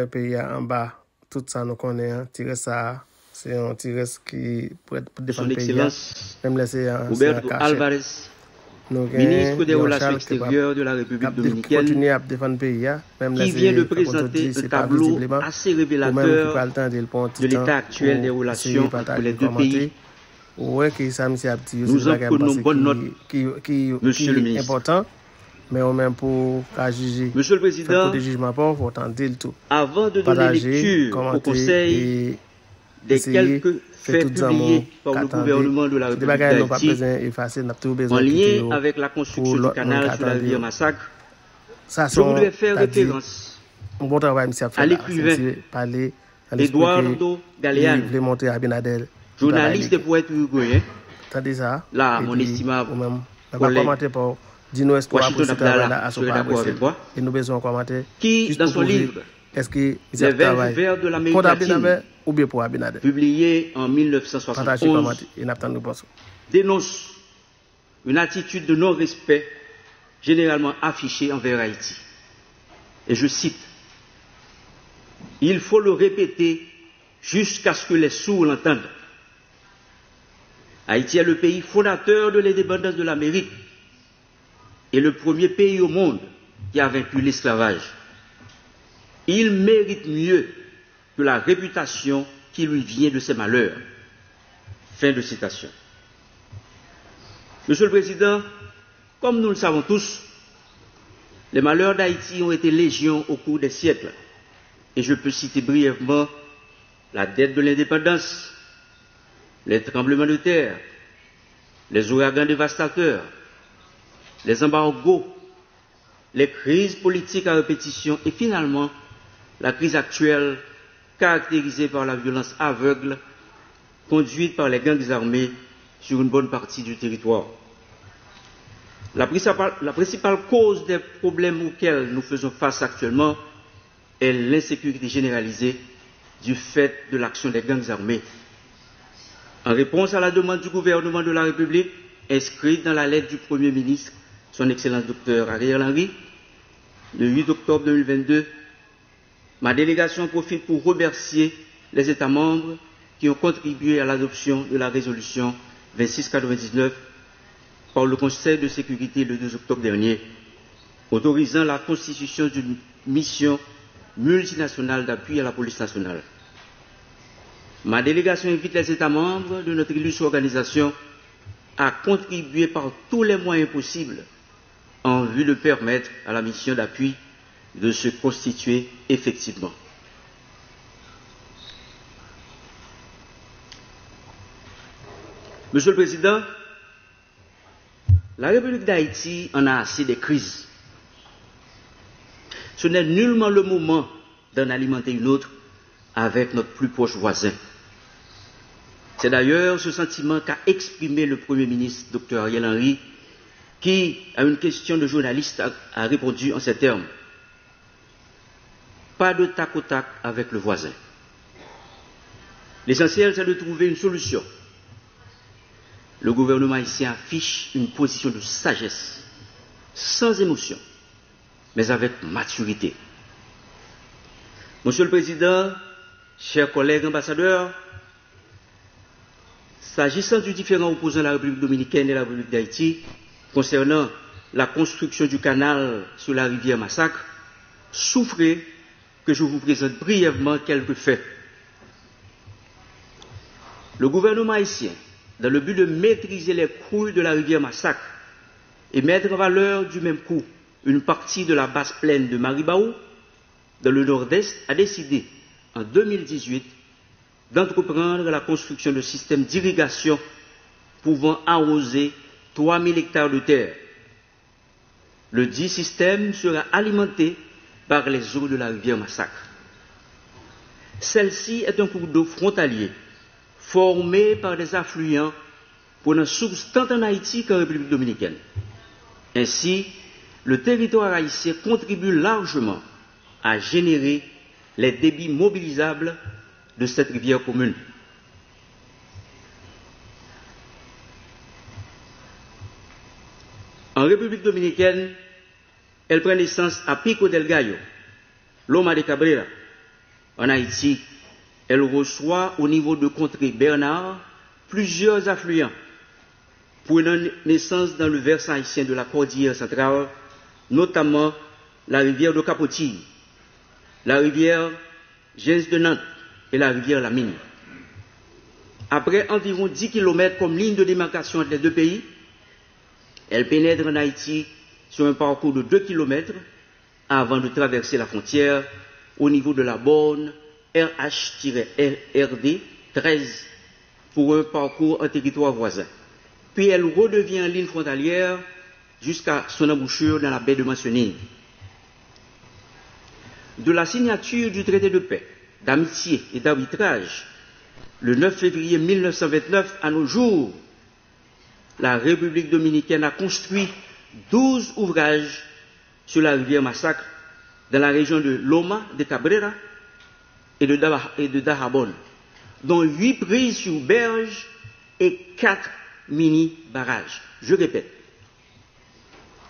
le pays en bas, tout ça nous connaît, tirer ça, c'est un tirer qui pour défendre le pays. Même laisser Roberto Alvarez, ministre des Relations extérieures de la République dominicaine, qui vient de présenter un tableau assez révélateur de l'état actuel des relations entre les deux pays. Nous en prenons bonne note, Monsieur le ministre. Important, mais même pour juger. Monsieur le Président, avant de donner lecture au Conseil des quelques faits publiés par le gouvernement de la République d'Haïti en lien avec la construction du canal sur la rivière Massacre, je voudrais faire référence à l'écrivain Eduardo Galeano, journaliste et poète uruguayen, là, mon estimable collègue Washington Abdallah serait d'accord avec moi, qui, dans son livre Les vers de l'Amérique latine, publié en 1971, dénonce une attitude de non-respect généralement affichée envers Haïti. Et je cite, « Il faut le répéter jusqu'à ce que les sourds l'entendent. Haïti est le pays fondateur de l'indépendance de l'Amérique et le premier pays au monde qui a vaincu l'esclavage. Il mérite mieux que la réputation qui lui vient de ses malheurs. » Fin de citation. Monsieur le Président, comme nous le savons tous, les malheurs d'Haïti ont été légion au cours des siècles. Et je peux citer brièvement la dette de l'indépendance, les tremblements de terre, les ouragans dévastateurs, les embargos, les crises politiques à répétition et finalement la crise actuelle caractérisée par la violence aveugle conduite par les gangs armés sur une bonne partie du territoire. La principale cause des problèmes auxquels nous faisons face actuellement est l'insécurité généralisée du fait de l'action des gangs armés. En réponse à la demande du gouvernement de la République, inscrite dans la lettre du Premier ministre, son Excellence Dr Ariel Henry, le 8 octobre 2022, ma délégation profite pour remercier les États membres qui ont contribué à l'adoption de la résolution 2699 par le Conseil de sécurité le 2 octobre dernier, autorisant la constitution d'une mission multinationale d'appui à la police nationale. Ma délégation invite les États membres de notre illustre organisation à contribuer par tous les moyens possibles en vue de permettre à la mission d'appui de se constituer effectivement. Monsieur le Président, la République d'Haïti en a assez des crises. Ce n'est nullement le moment d'en alimenter une autre avec notre plus proche voisin. C'est d'ailleurs ce sentiment qu'a exprimé le Premier ministre, Dr Ariel Henry, qui, à une question de journaliste, a répondu en ces termes. Pas de tac au tac avec le voisin. L'essentiel, c'est de trouver une solution. Le gouvernement haïtien affiche une position de sagesse, sans émotion, mais avec maturité. Monsieur le Président, chers collègues ambassadeurs, s'agissant du différend opposant la République dominicaine et la République d'Haïti, concernant la construction du canal sur la rivière Massacre, souffrez que je vous présente brièvement quelques faits. Le gouvernement haïtien, dans le but de maîtriser les crouilles de la rivière Massacre et mettre en valeur du même coup une partie de la basse plaine de Maribaou, dans le nord-est, a décidé, en 2018, d'entreprendre la construction de systèmes d'irrigation pouvant arroser 3000 hectares de terre. Le dit système sera alimenté par les eaux de la rivière Massacre. Celle-ci est un cours d'eau frontalier, formé par des affluents prenant source tant en Haïti qu'en République dominicaine. Ainsi, le territoire haïtien contribue largement à générer les débits mobilisables de cette rivière commune. En République dominicaine, elle prend naissance à Pico del Gallo, Loma de Cabrera, en Haïti, elle reçoit au niveau de Contrée Bernard plusieurs affluents prenant naissance dans le versant haïtien de la cordillère centrale, notamment la rivière de Capotille, la rivière Gens de Nantes et la rivière La Mine. Après environ 10 km comme ligne de démarcation entre les deux pays, elle pénètre en Haïti sur un parcours de 2 km avant de traverser la frontière au niveau de la borne RH-RD 13 pour un parcours en territoire voisin. Puis elle redevient en ligne frontalière jusqu'à son embouchure dans la baie de Mancenille. De la signature du traité de paix, d'amitié et d'arbitrage, le 9 février 1929 à nos jours, la République dominicaine a construit 12 ouvrages sur la rivière Massacre dans la région de Loma de Cabrera et de Dajabón, dont 8 prises sur berge et 4 mini-barrages. Je répète,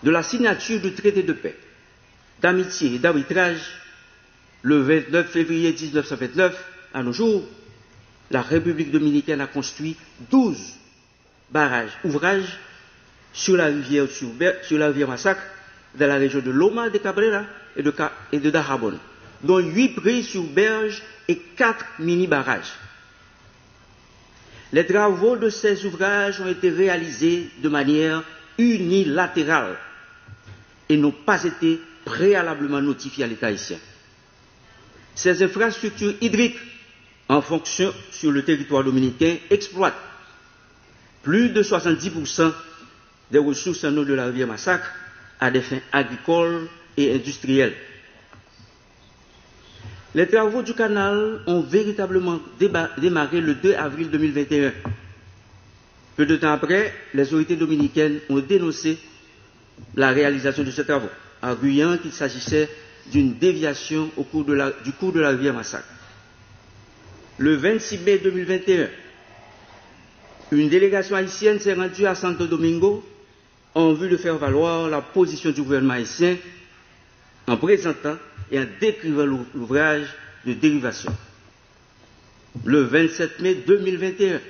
de la signature du traité de paix, d'amitié et d'arbitrage, le 29 février 1929 à nos jours, la République dominicaine a construit 12 ouvrages sur la rivière Massacre, dans la région de Loma de Cabrera et de Dajabón, dont 8 prises sur berge et 4 mini-barrages. Les travaux de ces ouvrages ont été réalisés de manière unilatérale et n'ont pas été préalablement notifiés à l'État haïtien. Ces infrastructures hydriques en fonction sur le territoire dominicain exploitent plus de 70% des ressources en eau de la rivière Massacre à des fins agricoles et industrielles. Les travaux du canal ont véritablement démarré le 2 avril 2021. Peu de temps après, les autorités dominicaines ont dénoncé la réalisation de ces travaux, arguant qu'il s'agissait d'une déviation du cours de la rivière Massacre. Le 26 mai 2021, une délégation haïtienne s'est rendue à Santo Domingo en vue de faire valoir la position du gouvernement haïtien en présentant et en décrivant l'ouvrage de dérivation. Le 27 mai 2021,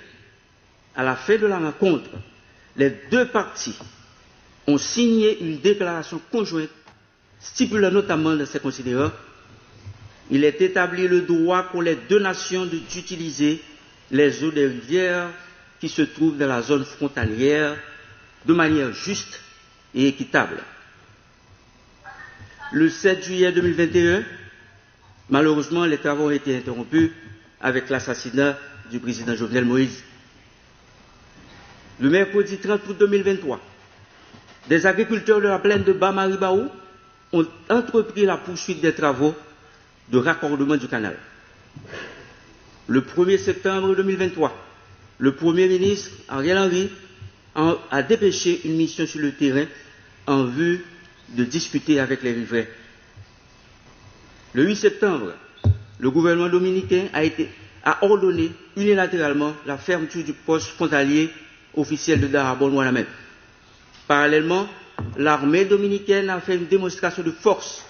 à la fin de la rencontre, les deux parties ont signé une déclaration conjointe stipulant notamment dans ces considérants: il est établi le droit pour les deux nations d'utiliser les eaux des rivières qui se trouvent dans la zone frontalière de manière juste et équitable. Le 7 juillet 2021, malheureusement, les travaux ont été interrompus avec l'assassinat du président Jovenel Moïse. Le mercredi 30 août 2023, des agriculteurs de la plaine de Bas-Maribaou ont entrepris la poursuite des travaux de raccordement du canal. Le 1er septembre 2023, le Premier ministre Ariel Henry a dépêché une mission sur le terrain en vue de discuter avec les riverains. Le 8 septembre, le gouvernement dominicain a ordonné unilatéralement la fermeture du poste frontalier officiel de Dajabón-Ouanamène. Parallèlement, l'armée dominicaine a fait une démonstration de force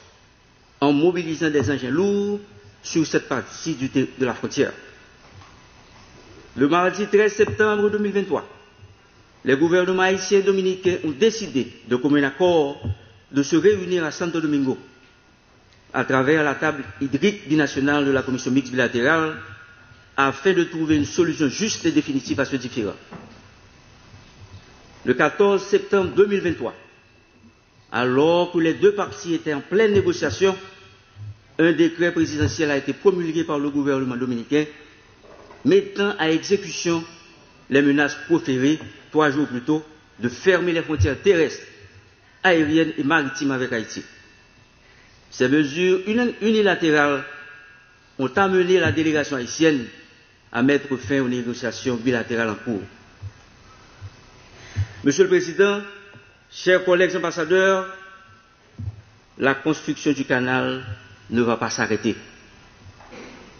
en mobilisant des engins lourds sur cette partie de la frontière. Le mardi 13 septembre 2023, les gouvernements haïtiens et dominicains ont décidé de commun accord de se réunir à Santo Domingo à travers la table hydrique binationale de la commission mixte bilatérale afin de trouver une solution juste et définitive à ce différend. Le 14 septembre 2023, alors que les deux parties étaient en pleine négociation, un décret présidentiel a été promulgué par le gouvernement dominicain mettant à exécution les menaces proférées 3 jours plus tôt de fermer les frontières terrestres, aériennes et maritimes avec Haïti. Ces mesures unilatérales ont amené la délégation haïtienne à mettre fin aux négociations bilatérales en cours. Monsieur le Président, chers collègues ambassadeurs, la construction du canal ne va pas s'arrêter.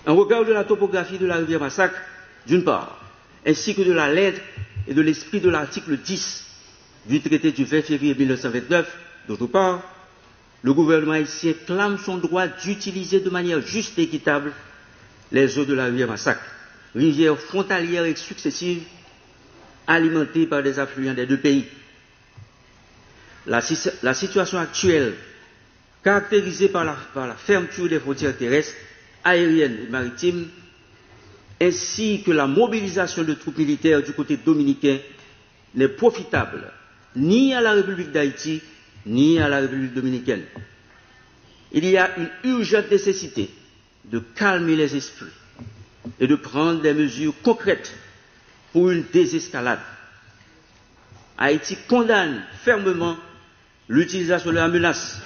En regard de la topographie de la rivière Massacre, d'une part, ainsi que de la lettre et de l'esprit de l'article 10 du traité du 20 février 1929, d'autre part, le gouvernement haïtien clame son droit d'utiliser de manière juste et équitable les eaux de la rivière Massacre, rivière frontalière et successive, alimentée par des affluents des deux pays. La situation actuelle, caractérisée par la fermeture des frontières terrestres, aériennes et maritimes, ainsi que la mobilisation de troupes militaires du côté dominicain, n'est profitable ni à la République d'Haïti, ni à la République dominicaine. Il y a une urgente nécessité de calmer les esprits et de prendre des mesures concrètes pour une désescalade. Haïti condamne fermement l'utilisation de la menace,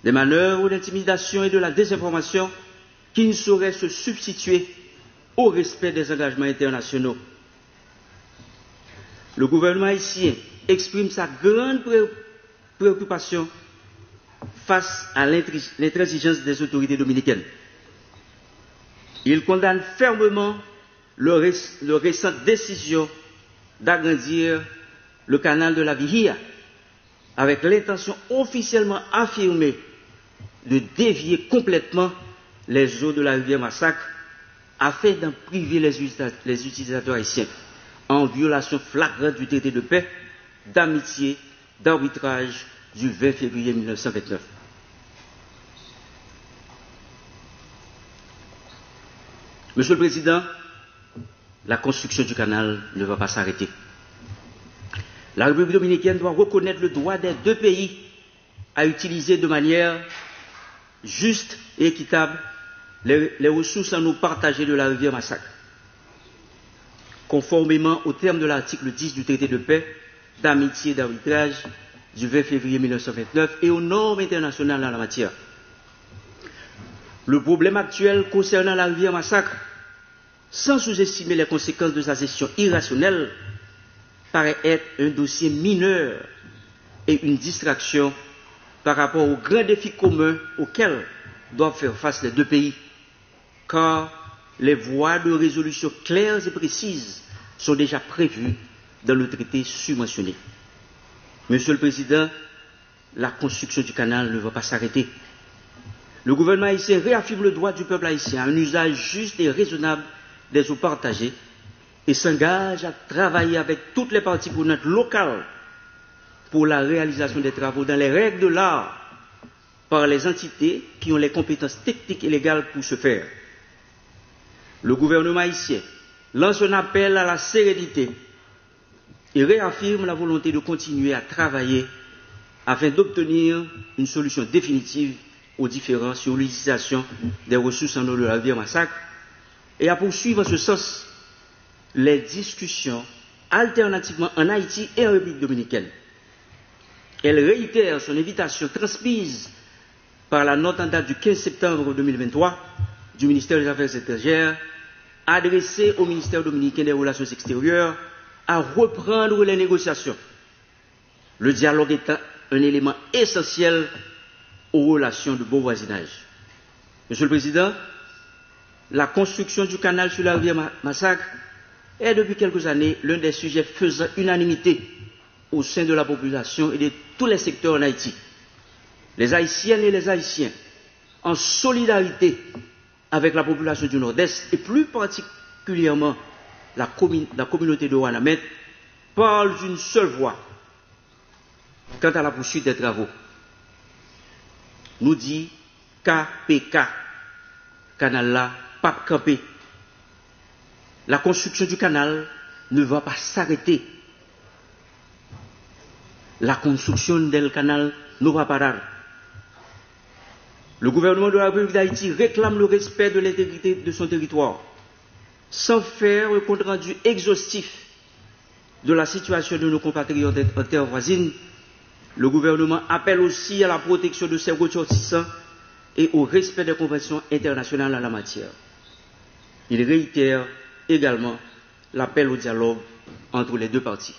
des manœuvres d'intimidation et de la désinformation qui ne sauraient se substituer au respect des engagements internationaux. Le gouvernement haïtien exprime sa grande préoccupation face à l'intransigeance des autorités dominicaines. Il condamne fermement leur récente décision d'agrandir le canal de la Vihia avec l'intention officiellement affirmée de dévier complètement les eaux de la rivière Massacre afin d'en priver les utilisateurs haïtiens en violation flagrante du traité de paix, d'amitié, d'arbitrage du 20 février 1929. Monsieur le Président, la construction du canal ne va pas s'arrêter. La République dominicaine doit reconnaître le droit des deux pays à utiliser de manière juste et équitable les ressources en eau partagées de la rivière Massacre, conformément aux termes de l'article 10 du traité de paix, d'amitié et d'arbitrage du 20 février 1929 et aux normes internationales en la matière. Le problème actuel concernant la rivière Massacre, sans sous-estimer les conséquences de sa gestion irrationnelle, paraît être un dossier mineur et une distraction par rapport aux grands défis communs auxquels doivent faire face les deux pays, car les voies de résolution claires et précises sont déjà prévues dans le traité submentionné. Monsieur le Président, la construction du canal ne va pas s'arrêter. Le gouvernement haïtien réaffirme le droit du peuple haïtien à un usage juste et raisonnable des eaux partagées et s'engage à travailler avec toutes les parties prenantes locales pour la réalisation des travaux dans les règles de l'art par les entités qui ont les compétences techniques et légales pour ce faire. Le gouvernement haïtien lance un appel à la sérénité et réaffirme la volonté de continuer à travailler afin d'obtenir une solution définitive aux différends sur l'utilisation des ressources en eau de la rivière Massacre et à poursuivre en ce sens les discussions alternativement en Haïti et en République dominicaine. Elle réitère son invitation transmise par la note en date du 15 septembre 2023 du ministère des Affaires étrangères adressée au ministère dominicain des Relations extérieures à reprendre les négociations, le dialogue étant un élément essentiel aux relations de bon voisinage. Monsieur le Président, la construction du canal sur la rivière Massacre est depuis quelques années l'un des sujets faisant unanimité au sein de la population et de tous les secteurs en Haïti. Les Haïtiennes et les Haïtiens, en solidarité avec la population du Nord-Est et plus particulièrement la communauté de Ouanamet, parlent d'une seule voix quant à la poursuite des travaux. Nous dit KPK, canal là, pas campé. La construction du canal ne va pas s'arrêter. La construction del canal ne va pas parar. Le gouvernement de la République d'Haïti réclame le respect de l'intégrité de son territoire, sans faire un compte rendu exhaustif de la situation de nos compatriotes en terre voisine. Le gouvernement appelle aussi à la protection de ses ressortissants et au respect des conventions internationales en la matière. Il réitère également l'appel au dialogue entre les deux parties.